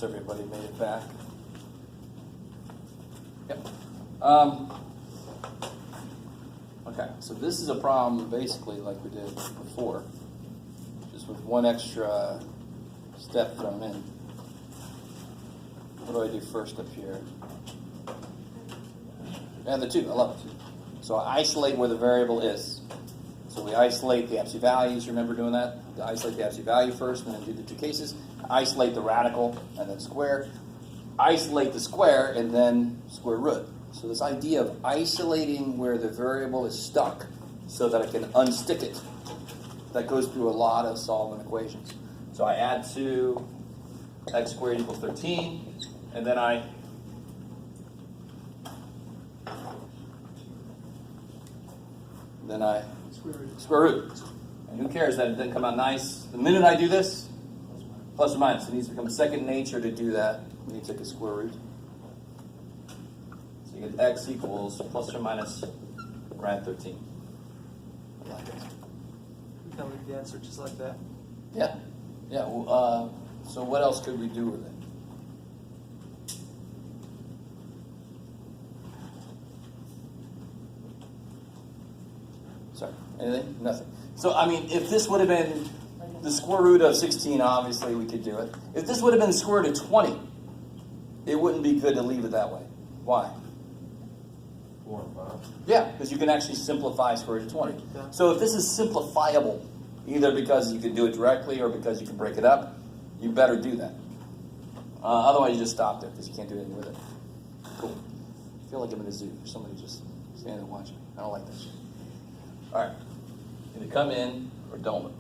So everybody made it back. Yep. Okay, so this is a problem basically like we did before, just with one extra step thrown in. What do I do first up here? And the 2, I love it. So I isolate where the variable is. So we isolate the absolute values. Remember doing that? Isolate the absolute value first, and then do the 2 cases. Isolate the radical, and then square. Isolate the square, and then square root. So this idea of isolating where the variable is stuck so that I can unstick it, that goes through a lot of solving equations. So I add 2, x squared equals 13, and then I square root. And who cares that it didn't come out nice? The minute I do this, plus or minus, it needs to become second nature to do that. We need to take a square root. So you get x equals plus or minus rad 13. I like it. You can leave the answer just like that. Yeah. Yeah. Well, so what else could we do with it? Sorry. Anything? Nothing. So, I mean, if this would have been the square root of 16, obviously we could do it. If this would have been the square root of 20, it wouldn't be good to leave it that way. Why? 4 and 5. Yeah, because you can actually simplify square root of 20. Yeah. So if this is simplifiable, either because you can do it directly or because you can break it up, you better do that. Otherwise, you just stop there because you can't do anything with it. Cool. I feel like I'm in a zoo. Somebody just standing there watching me. I don't like that shit. All right. Either come in or don't.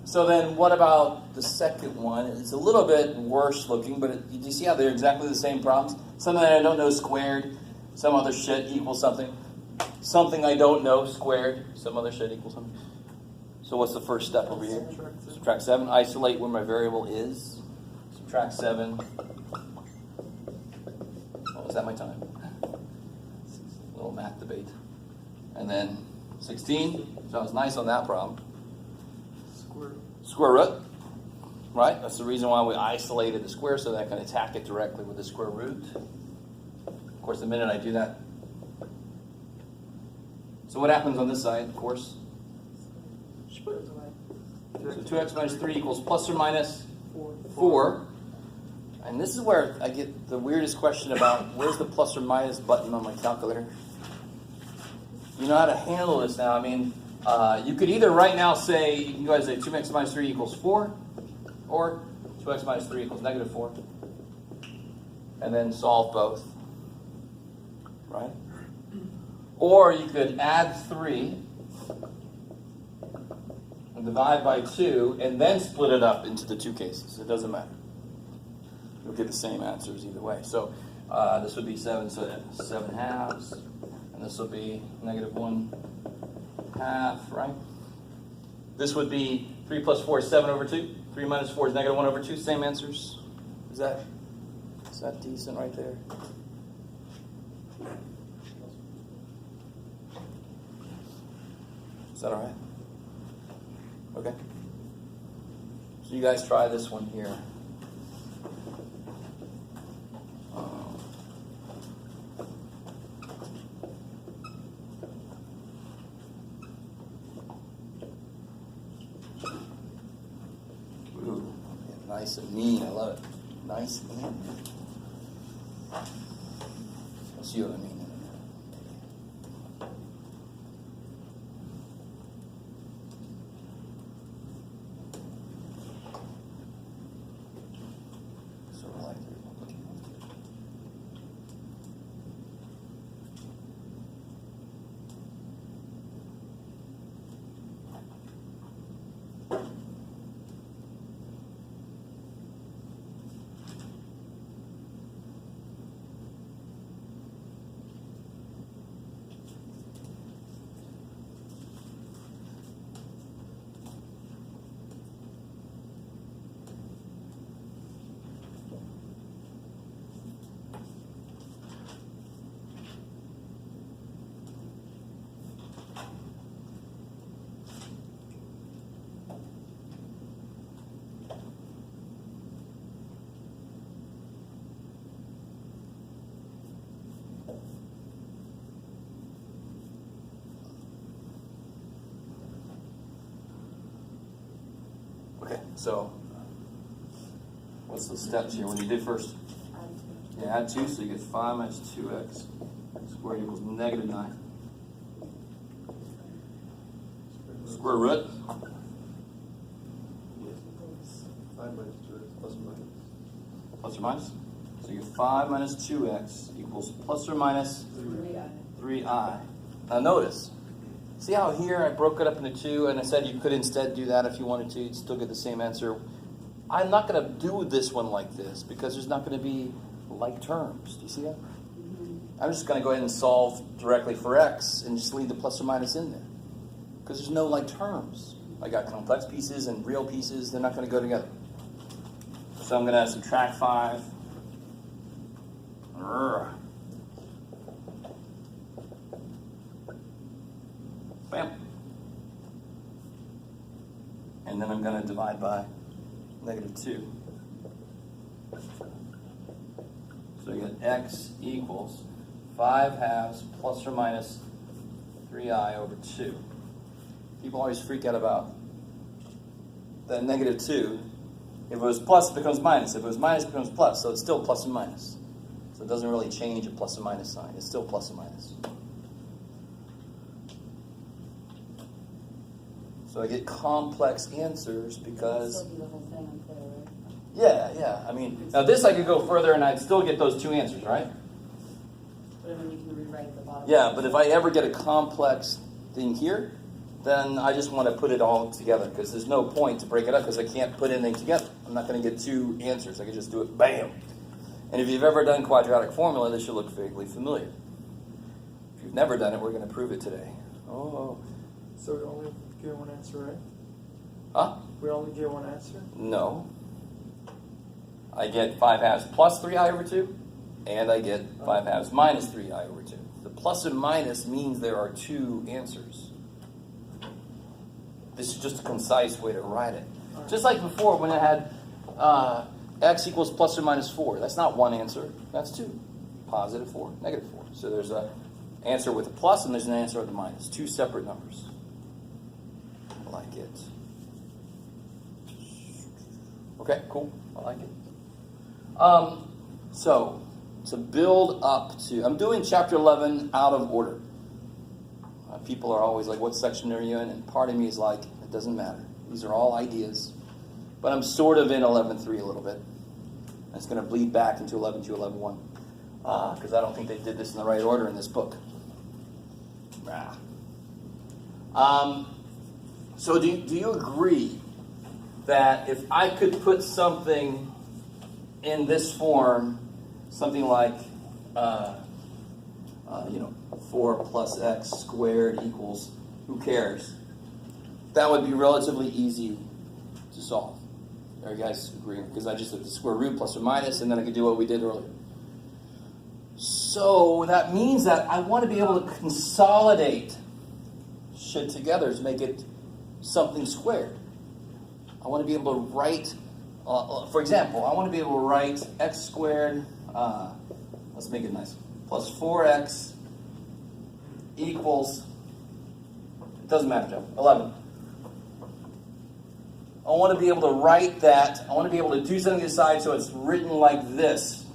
So then what about the second one? It's a little bit worse looking, but do you see how they're exactly the same problems? Something that I don't know squared, some other shit equals something. Something I don't know squared, some other shit equals something. So what's the first step over here? Subtract 7. Isolate where my variable is. Subtract 7. Oh, is that my time? Little math debate. And then 16. So I was nice on that problem. Square root. Right? That's the reason why we isolated the square so that I can attack it directly with the square root. Of course, the minute I do that. So what happens on this side, of course? So 2x minus 3 equals plus or minus 4. And this is where I get the weirdest question about where's the plus or minus button on my calculator? You know how to handle this now. I mean, you could either right now say, you guys say 2x minus 3 equals 4, or 2x minus 3 equals negative 4. And then solve both. Right? Or you could add 3 and divide by 2 and then split it up into the 2 cases. It doesn't matter. You'll get the same answers either way. So this would be 7, so 7 halves. And this will be negative 1 half, right? This would be 3 plus 4 is 7 over 2. 3 minus 4 is negative 1 over 2. Same answers. Is that decent right there? Is that all right? Okay. So you guys try this one here. Ooh, nice and mean. I love it. Nice and mean. I'll see what I mean. Okay, so what's the steps here? When you did first, you add 2, so you get 5 minus 2x squared equals negative 9. Square root. 5 minus 2x plus or minus. Plus or minus. So you get 5 minus 2x equals plus or minus 3i. Now notice, see how here I broke it up into 2 and I said you could instead do that if you wanted to, you'd still get the same answer. I'm not going to do this one like this because there's not going to be like terms. Do you see that? I'm just going to go ahead and solve directly for x and just leave the plus or minus in there. Because there's no like terms. I got complex pieces and real pieces, they're not going to go together. So I'm going to subtract 5. Bam. And then I'm going to divide by negative 2. So you get x equals 5 halves plus or minus 3i over 2. People always freak out about that negative 2. If it was plus, it becomes minus. If it was minus, it becomes plus. So it's still plus and minus. So it doesn't really change a plus and minus sign. It's still plus and minus. So I get complex answers because... Yeah. I mean, now this I could go further and I'd still get those 2 answers, right? But then you can rewrite the bottom. Yeah, but if I ever get a complex thing here, then I just want to put it all together because there's no point to break it up because I can't put anything together. I'm not going to get 2 answers. I can just do it, bam. And if you've ever done quadratic formula, this should look vaguely familiar. If you've never done it, we're going to prove it today. Oh. So we only get one answer, right? Huh? We only get one answer? No. I get 5 halves plus 3i over 2, and I get 5 halves minus 3i over 2. The plus and minus means there are 2 answers. This is just a concise way to write it. Just like before when it had x equals plus or minus 4. That's not one answer. That's 2. Positive 4, negative 4. So there's an answer with a plus and there's an answer with a minus. 2 separate numbers. I like it. Okay, cool. I like it. So, to build up to... I'm doing chapter 11 out of order. People are always like, what section are you in? And part of me is like, it doesn't matter. These are all ideas. But I'm sort of in 11.3 a little bit. It's going to bleed back into 11.2, 11.1. Because I don't think they did this in the right order in this book. So do you agree that if I could put something in this form, something like, 4 plus x squared equals, who cares? That would be relatively easy to solve. Are you guys agreeing? Because I just did the square root plus or minus, and then I could do what we did earlier. So that means that I want to be able to consolidate shit together to make it something squared. I want to be able to write, for example, I want to be able to write x squared, let's make it nice, plus 4x equals, it doesn't matter, Joe, 11. I want to be able to write that. I want to be able to do something to the side so it's written like this.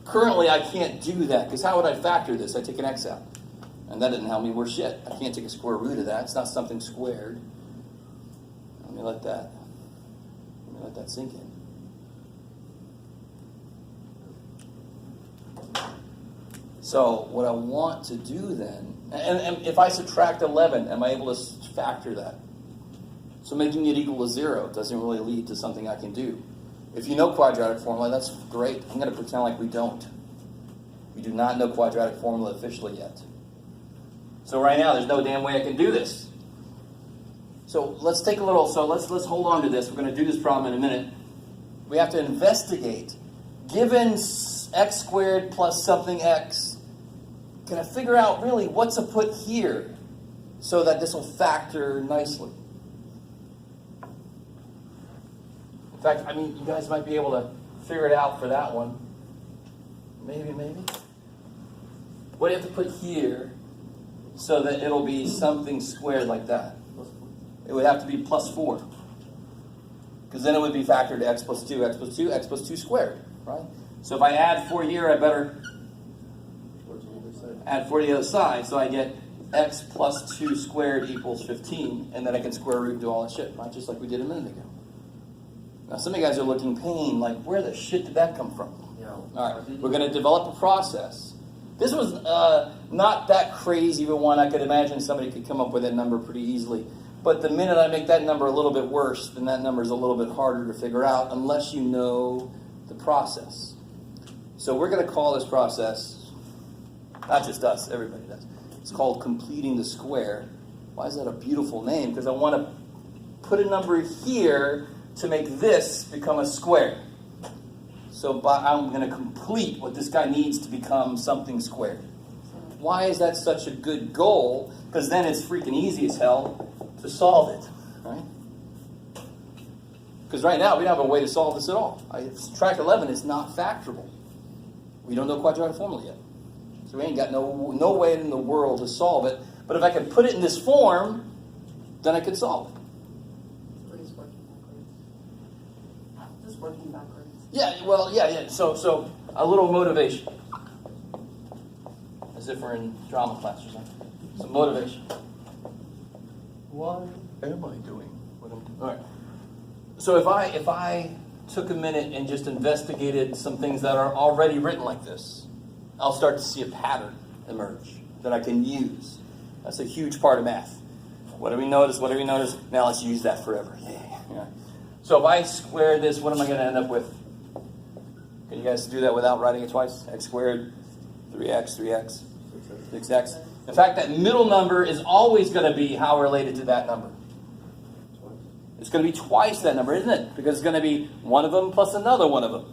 Currently, I can't do that, because how would I factor this? I take an x out. And that didn't help me worse shit. I can't take a square root of that. It's not something squared. Let me let that sink in. So what I want to do then, and if I subtract 11, am I able to factor that? So making it equal to 0 doesn't really lead to something I can do. If you know quadratic formula, that's great. I'm going to pretend like we don't. We do not know quadratic formula officially yet. So right now, there's no damn way I can do this. So let's take a little, let's hold on to this. We're going to do this problem in a minute. We have to investigate. Given x squared plus something x, can I figure out really what to put here so that this will factor nicely? In fact, I mean, you guys might be able to figure it out for that one. Maybe. What do you have to put here so that it'll be something squared like that? It would have to be plus 4. because then it would be factored to x plus 2, x plus 2, x plus 2 squared, right? So if I add 4 here, I better What's the other side? add 4 to the other side, so I get x plus 2 squared equals 15, and then I can square root and do all that shit, right? Just like we did a minute ago. Now some of you guys are looking pain, like where the shit did that come from? Yeah. All right, we're going to develop a process. This was not that crazy of a one. I could imagine somebody could come up with that number pretty easily. But the minute I make that number a little bit worse, then that number is a little bit harder to figure out unless you know the process. So we're going to call this process, not just us, everybody does. It's called completing the square. Why is that a beautiful name? Because I want to put a number here to make this become a square. So I'm going to complete what this guy needs to become something squared. Why is that such a good goal? Because then it's freaking easy as hell to solve it, right? Because right now we don't have a way to solve this at all. Track 11 is not factorable. We don't know quadratic formula yet. So we ain't got no way in the world to solve it. But if I could put it in this form, then I could solve it. Bree's working backwards. Just working backwards. Yeah, well, yeah. So a little motivation. As if we're in drama class or something. Some motivation. Why am I doing what I'm doing? All right. So if I took a minute and just investigated some things that are already written like this, I'll start to see a pattern emerge that I can use. That's a huge part of math. What do we notice? What do we notice? Now let's use that forever. Yeah. So if I square this, what am I going to end up with? Can you guys do that without writing it twice? X squared, 3x, 6x. In fact, that middle number is always going to be how related to that number. It's going to be twice that number, isn't it? Because it's going to be one of them plus another one of them.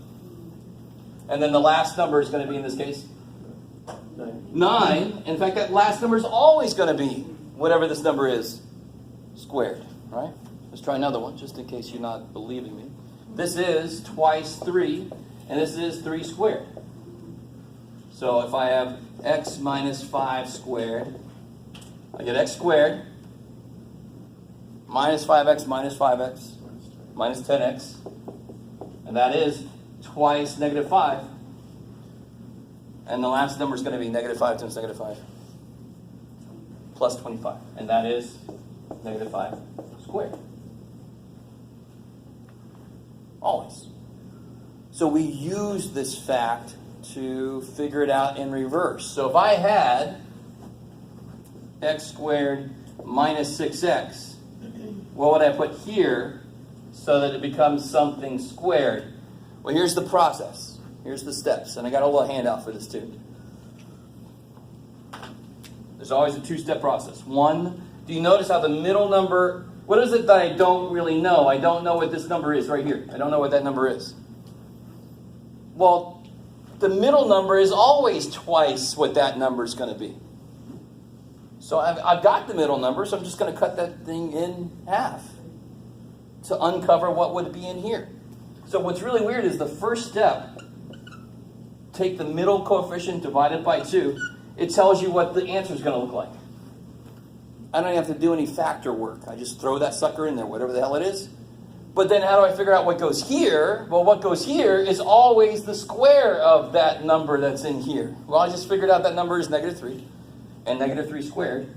And then the last number is going to be, in this case, 9. In fact, that last number is always going to be whatever this number is squared, right? Let's try another one, just in case you're not believing me. This is twice 3, and this is 3 squared. So if I have x minus 5 squared, I get x squared minus 5x minus 5x minus 10x, and that is twice negative 5. And the last number is going to be negative 5 times negative 5 plus 25, and that is negative 5 squared. Always. So we use this fact to figure it out in reverse. So if I had x squared minus 6x, what would I put here so that it becomes something squared? Well, here's the process. Here's the steps. And I got a little handout for this too. There's always a two-step process. One, do you notice how the middle number, what is it that I don't really know? I don't know what this number is right here. I don't know what that number is. Well, the middle number is always twice what that number is going to be. So I've got the middle number, so I'm just going to cut that thing in half to uncover what would be in here. So what's really weird is the first step, take the middle coefficient divided by 2, it tells you what the answer is going to look like. I don't even have to do any factor work. I just throw that sucker in there, whatever the hell it is. But then how do I figure out what goes here? Well, what goes here is always the square of that number that's in here. Well, I just figured out that number is negative 3. And negative 3 squared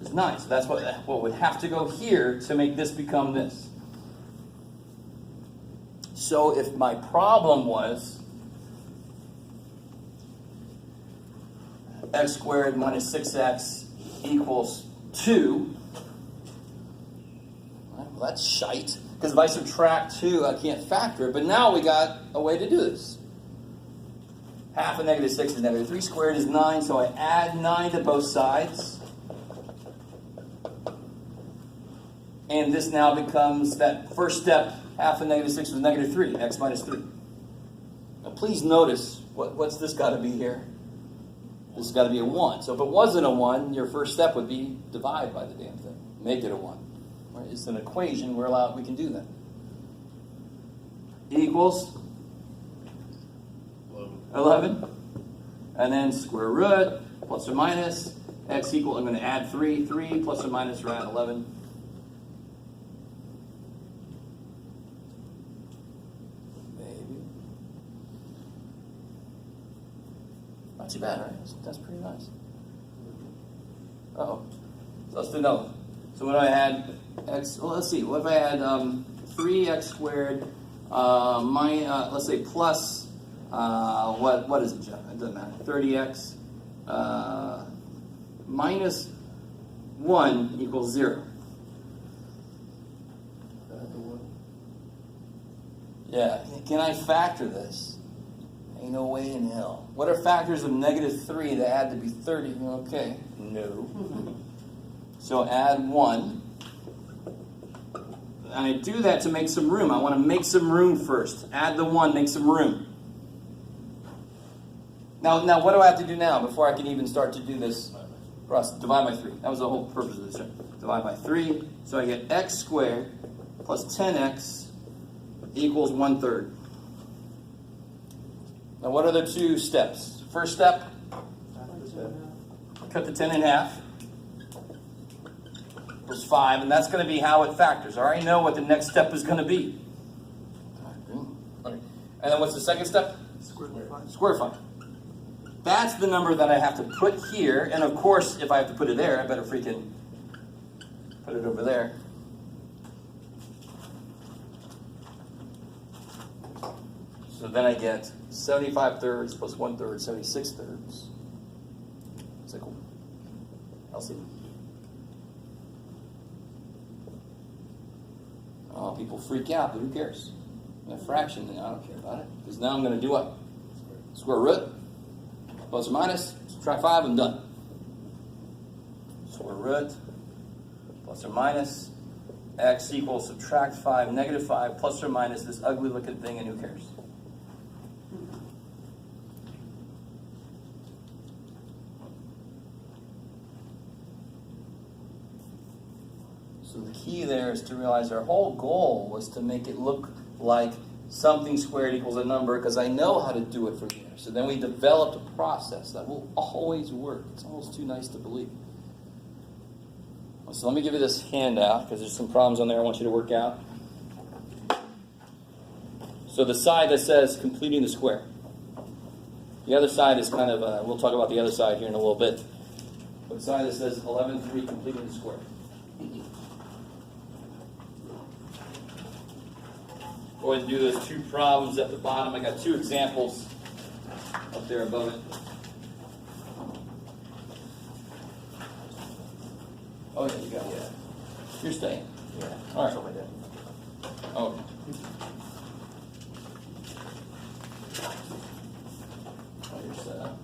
is 9. So that's what would have to go here to make this become this. So if my problem was x squared minus 6x equals 2, well, that's shite. Because if I subtract 2, I can't factor it. But now we got a way to do this. Half of negative 6 is negative 3 squared is 9, so I add 9 to both sides. And this now becomes that first step, half of negative 6 was negative 3, x minus 3. Now please notice, what's this got to be here? This has got to be a 1. So if it wasn't a 1, your first step would be divide by the damn thing. Make it a 1. Right? It's an equation, we can do that. Equals 11. And then square root, plus or minus, x equal, I'm going to add 3 plus or minus, we're at 11. bad, right? That's pretty nice. Uh-oh. So let's do another one. So what do I add? X, well, let's see. What if I add 3x squared let's say plus, what is it, Jeff? It doesn't matter. 30x minus 1 equals 0. Yeah, can I factor this? Ain't no way in hell. What are factors of -3 that add to be 30? Okay, no. So add 1. And I do that to make some room. I want to make some room first. Add the 1, make some room. Now what do I have to do now before I can even start to do this process? Divide by 3. That was the whole purpose of this. Divide by 3. So I get x squared plus 10x equals 1/3. Now what are the 2 steps? First step, cut the 10 in half. Equals 5, and that's going to be how it factors. I already know what the next step is going to be. And then what's the second step? Square root of 5. Square root of 5. That's the number that I have to put here, and of course, if I have to put it there, I better freaking put it over there. So then I get 75 thirds plus 1/3, 76 thirds. Is that cool? Elsie? Oh, people freak out, but who cares? In a fraction, then I don't care about it. Because now I'm going to do what? Square root, plus or minus, subtract 5, I'm done. Square root, plus or minus, x equals subtract 5, -5, plus or minus this ugly looking thing, and who cares? So the key there is to realize our whole goal was to make it look like something squared equals a number, because I know how to do it from here. So then we developed a process that will always work. It's almost too nice to believe. So let me give you this handout, because there's some problems on there I want you to work out. So the side that says completing the square. The other side is kind of, we'll talk about the other side here in a little bit. But the side that says 11.3 completing the square. Go ahead and do those 2 problems at the bottom. I got 2 examples up there above it. Oh, yeah, you got it. You're staying. Yeah. All right. Something like that. Oh. Oh, you're set up.